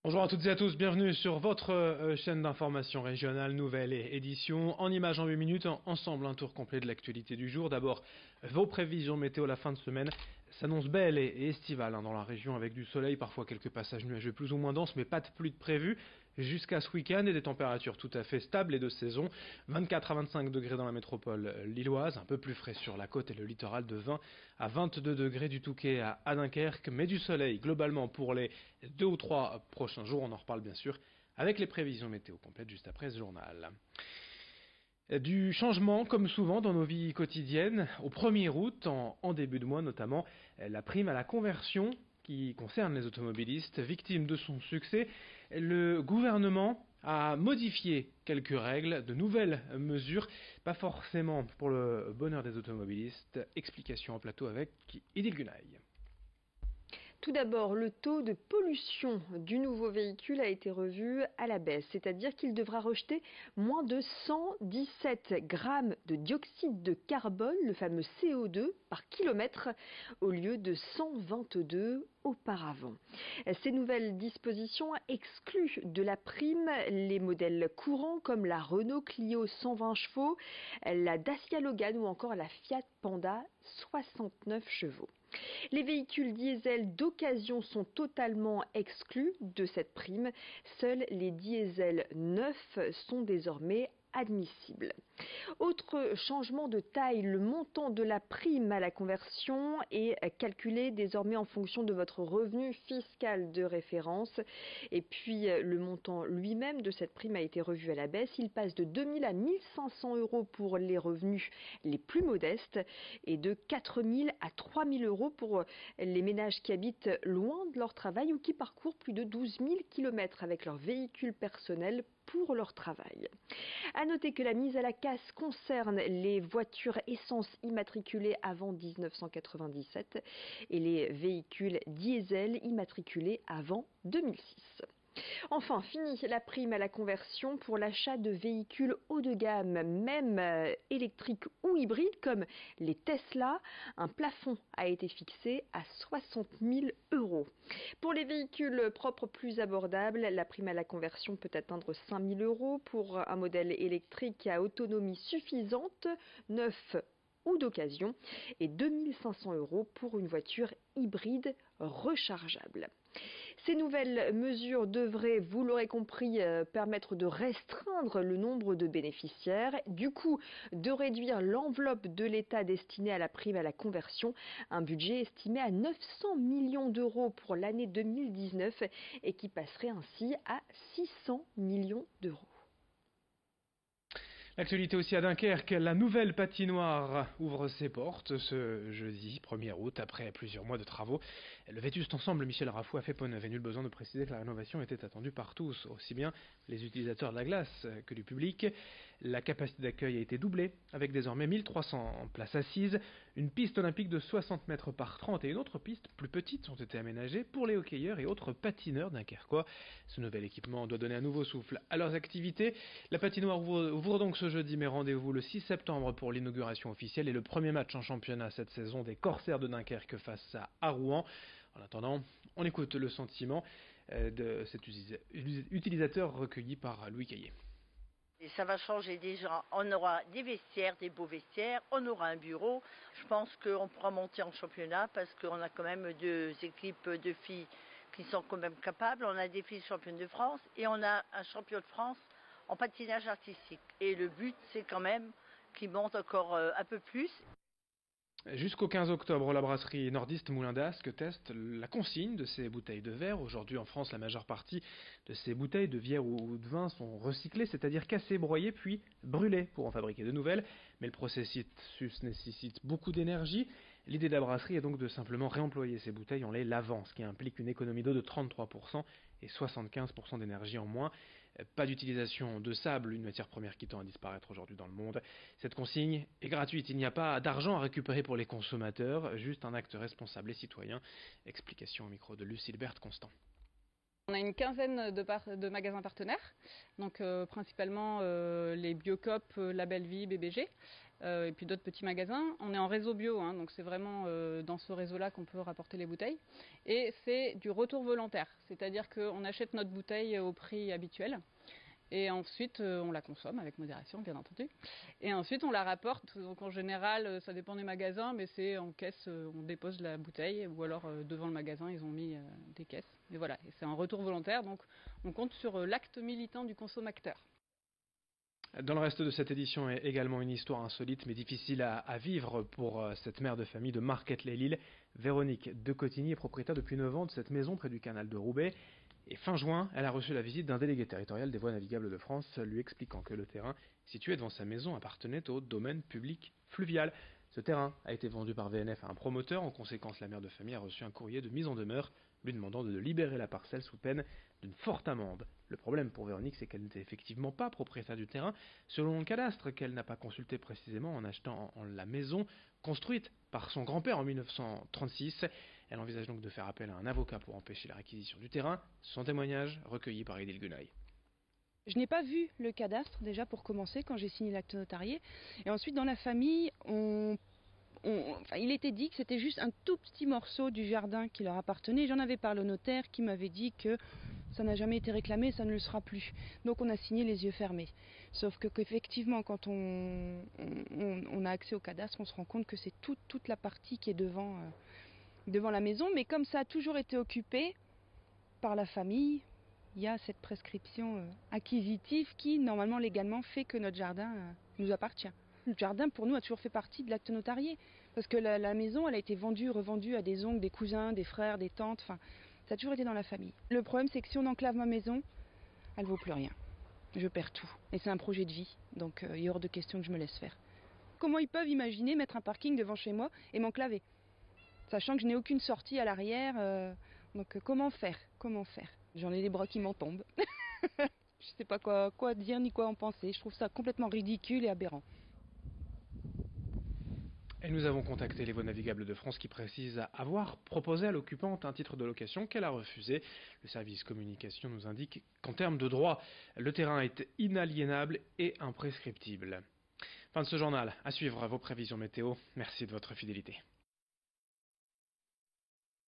Bonjour à toutes et à tous, bienvenue sur votre chaîne d'information régionale, nouvelle édition, en images en 8 minutes, ensemble un tour complet de l'actualité du jour. D'abord, vos prévisions météo la fin de semaine s'annoncent belle et estivale dans la région avec du soleil, parfois quelques passages nuageux plus ou moins denses, mais pas de pluie de prévu jusqu'à ce week-end et des températures tout à fait stables et de saison. 24 à 25 degrés dans la métropole lilloise, un peu plus frais sur la côte et le littoral, de 20 à 22 degrés du Touquet à Dunkerque, mais du soleil globalement pour les 2 ou 3 prochains jours. On en reparle bien sûr avec les prévisions météo complètes juste après ce journal. Du changement, comme souvent dans nos vies quotidiennes, au 1er août, en début de mois notamment, la prime à la conversion qui concerne les automobilistes victimes de son succès. Le gouvernement a modifié quelques règles, de nouvelles mesures, pas forcément pour le bonheur des automobilistes. Explication en plateau avec Idil Gunaï. Tout d'abord, le taux de pollution du nouveau véhicule a été revu à la baisse, c'est-à-dire qu'il devra rejeter moins de 117 grammes de dioxyde de carbone, le fameux CO2, par kilomètre, au lieu de 122 auparavant. Ces nouvelles dispositions excluent de la prime les modèles courants comme la Renault Clio 120 chevaux, la Dacia Logan ou encore la Fiat Panda 69 chevaux. Les véhicules diesel d'occasion sont totalement exclus de cette prime. Seuls les diesels neufs sont désormais admissibles. Autre changement de taille, le montant de la prime à la conversion est calculé désormais en fonction de votre revenu fiscal de référence. Et puis le montant lui-même de cette prime a été revu à la baisse. Il passe de 2 000 à 1 500 euros pour les revenus les plus modestes et de 4 000 à 3 000 euros pour les ménages qui habitent loin de leur travail ou qui parcourent plus de 12 000 km avec leur véhicule personnel pour leur travail. À noter que la mise à la casse concerne les voitures essence immatriculées avant 1997 et les véhicules diesel immatriculés avant 2006. Enfin, fini la prime à la conversion pour l'achat de véhicules haut de gamme, même électriques ou hybrides comme les Tesla. Un plafond a été fixé à 60 000 euros. Pour les véhicules propres plus abordables, la prime à la conversion peut atteindre 5 000 euros pour un modèle électrique à autonomie suffisante, neuf ou d'occasion, et 2 500 euros pour une voiture hybride rechargeable. Ces nouvelles mesures devraient, vous l'aurez compris, permettre de restreindre le nombre de bénéficiaires, du coup de réduire l'enveloppe de l'État destinée à la prime à la conversion, un budget estimé à 900 millions d'euros pour l'année 2019 et qui passerait ainsi à 600 millions d'euros. L'actualité aussi à Dunkerque, la nouvelle patinoire ouvre ses portes ce jeudi 1er août après plusieurs mois de travaux. Le vétuste ensemble Michel Rafou a fait peau neuve et nul besoin de préciser que la rénovation était attendue par tous, aussi bien les utilisateurs de la glace que du public. La capacité d'accueil a été doublée avec désormais 1300 places assises. Une piste olympique de 60 mètres par 30 et une autre piste plus petite ont été aménagées pour les hockeyeurs et autres patineurs dunkerquois. Ce nouvel équipement doit donner un nouveau souffle à leurs activités. La patinoire ouvre donc ce jeudi, mais rendez-vous le 6 septembre pour l'inauguration officielle et le premier match en championnat cette saison des Corsaires de Dunkerque face à Rouen. En attendant, on écoute le sentiment de cet utilisateur recueilli par Louis Caillé. Et ça va changer déjà. On aura des vestiaires, des beaux vestiaires, on aura un bureau. Je pense qu'on pourra monter en championnat parce qu'on a quand même deux équipes de filles qui sont quand même capables. On a des filles championnes de France et on a un champion de France en patinage artistique. Et le but, c'est quand même qu'ils montent encore un peu plus. Jusqu'au 15 octobre, la brasserie nordiste Moulin d'Ascq teste la consigne de ses bouteilles de verre. Aujourd'hui en France, la majeure partie de ces bouteilles de bière ou de vin sont recyclées, c'est-à-dire cassées, broyées puis brûlées pour en fabriquer de nouvelles. Mais le processus nécessite beaucoup d'énergie. L'idée de la brasserie est donc de simplement réemployer ces bouteilles en les lavant, ce qui implique une économie d'eau de 33% et 75% d'énergie en moins. Pas d'utilisation de sable, une matière première qui tend à disparaître aujourd'hui dans le monde. Cette consigne est gratuite, il n'y a pas d'argent à récupérer pour les consommateurs, juste un acte responsable et citoyen. Explication au micro de Lucille Berthe Constant. On a une quinzaine de magasins partenaires, donc principalement les Biocoop, Label Vie, BBG, et puis d'autres petits magasins. On est en réseau bio, hein, donc c'est vraiment dans ce réseau-là qu'on peut rapporter les bouteilles. Et c'est du retour volontaire, c'est-à-dire qu'on achète notre bouteille au prix habituel. Et ensuite, on la consomme avec modération, bien entendu. Et ensuite, on la rapporte. Donc, en général, ça dépend des magasins, mais c'est en caisse, on dépose la bouteille, ou alors devant le magasin, ils ont mis des caisses. Et voilà, et c'est un retour volontaire, donc on compte sur l'acte militant du consommateur. Dans le reste de cette édition est également une histoire insolite mais difficile à vivre pour cette mère de famille de Marquette-les-Lilles. Véronique de Cotigny est propriétaire depuis 9 ans de cette maison près du canal de Roubaix. Et fin juin, elle a reçu la visite d'un délégué territorial des voies navigables de France lui expliquant que le terrain situé devant sa maison appartenait au domaine public fluvial. Ce terrain a été vendu par VNF à un promoteur. En conséquence, la mère de famille a reçu un courrier de mise en demeure lui demandant de libérer la parcelle sous peine d'une forte amende. Le problème pour Véronique, c'est qu'elle n'était effectivement pas propriétaire du terrain, selon le cadastre qu'elle n'a pas consulté précisément en achetant la maison construite par son grand-père en 1936. Elle envisage donc de faire appel à un avocat pour empêcher la réquisition du terrain. Son témoignage recueilli par Edil Gunaï. Je n'ai pas vu le cadastre déjà pour commencer quand j'ai signé l'acte notarié. Et ensuite dans la famille, il était dit que c'était juste un tout petit morceau du jardin qui leur appartenait. J'en avais parlé au notaire qui m'avait dit que ça n'a jamais été réclamé, ça ne le sera plus. Donc on a signé les yeux fermés. Sauf qu'effectivement, quand on a accès au cadastre, on se rend compte que c'est toute la partie qui est devant la maison. Mais comme ça a toujours été occupé par la famille, il y a cette prescription acquisitive qui, normalement, légalement, fait que notre jardin nous appartient. Le jardin, pour nous, a toujours fait partie de l'acte notarié. Parce que la maison, elle a été vendue, revendue à des oncles, des cousins, des frères, des tantes. Enfin, ça a toujours été dans la famille. Le problème, c'est que si on enclave ma maison, elle ne vaut plus rien. Je perds tout. Et c'est un projet de vie. Donc, il est hors de question que je me laisse faire. Comment ils peuvent imaginer mettre un parking devant chez moi et m'enclaver? Sachant que je n'ai aucune sortie à l'arrière. Donc, comment faire? J'en ai les bras qui m'en tombent. Je ne sais pas quoi dire ni quoi en penser. Je trouve ça complètement ridicule et aberrant. Et nous avons contacté les voies navigables de France qui précisent avoir proposé à l'occupante un titre de location qu'elle a refusé. Le service communication nous indique qu'en termes de droit, le terrain est inaliénable et imprescriptible. Fin de ce journal. À suivre vos prévisions météo. Merci de votre fidélité.